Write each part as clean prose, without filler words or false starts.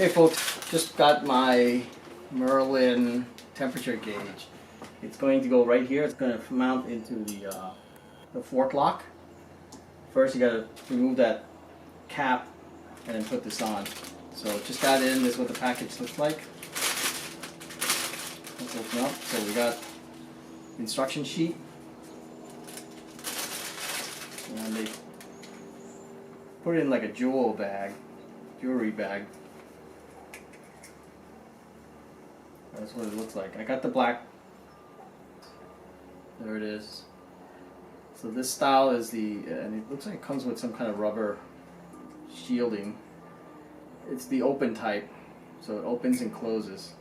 Hey folks, just got my Marlin temperature gauge. It's going to go right here. It's going to mount into the fork lock. First you got to remove that cap and then put this on. So just got in. This is what the package looks like. Let's open up. So we got instruction sheet. And they put it in like a jewelry bag. That's what it looks like. I got the black. There it is. So this style is and it looks like it comes with some kind of rubber shielding. It's the open type, so it opens and closes.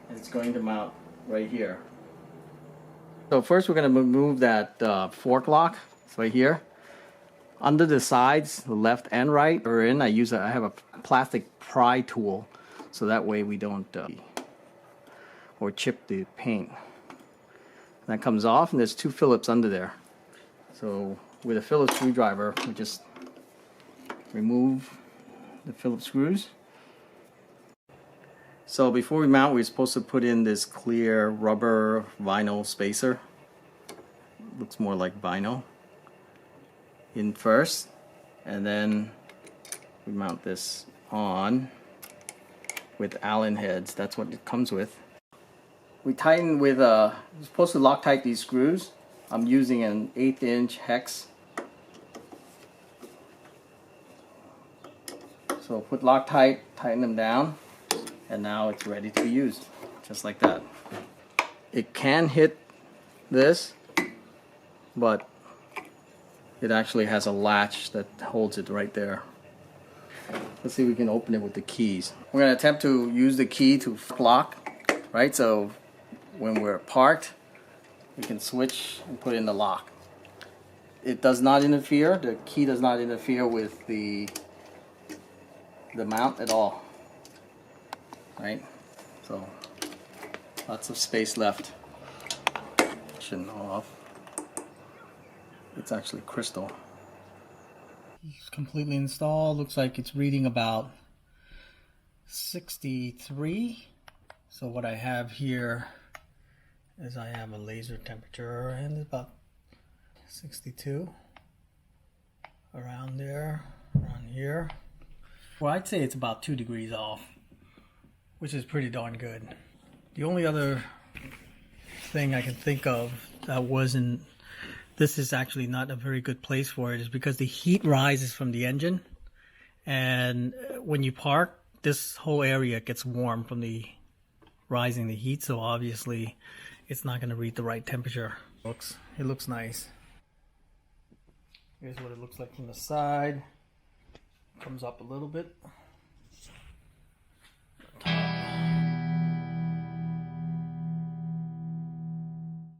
And it's going to mount right here. So first we're going to remove that fork lock. It's right here. Under the sides, the left and right are in. I have a plastic pry tool, so that way we don't or chip the paint. That comes off, and there's two Phillips under there. So with a Phillips screwdriver, we just remove the Phillips screws. So before we mount, we're supposed to put in this clear rubber vinyl spacer. Looks more like vinyl. In first, and then we mount this on with Allen heads. That's what it comes with. We tighten with we're supposed to Loctite these screws. I'm using an 1/8 inch hex. So put Loctite, tighten them down, and now it's ready to be used, just like that. It can hit this, but it actually has a latch that holds it right there. Let's see if we can open it with the keys. We're going to attempt to use the key to lock, right? So when we're parked, we can switch and put in the lock. It does not interfere, the key does not interfere with the mount at all, right? So lots of space left. Off. It's actually crystal. It's completely installed. Looks like it's reading about 63. So what I have here is I have a laser temperature, and it's about 62. Around there, around here. Well, I'd say it's about 2 degrees off, which is pretty darn good. The only other thing I can think of that wasn't, this is actually not a very good place for it, is because the heat rises from the engine, and when you park, this whole area gets warm from the rising the heat, so obviously it's not going to read the right temperature. It looks nice. Here's what it looks like from the side. Comes up a little bit.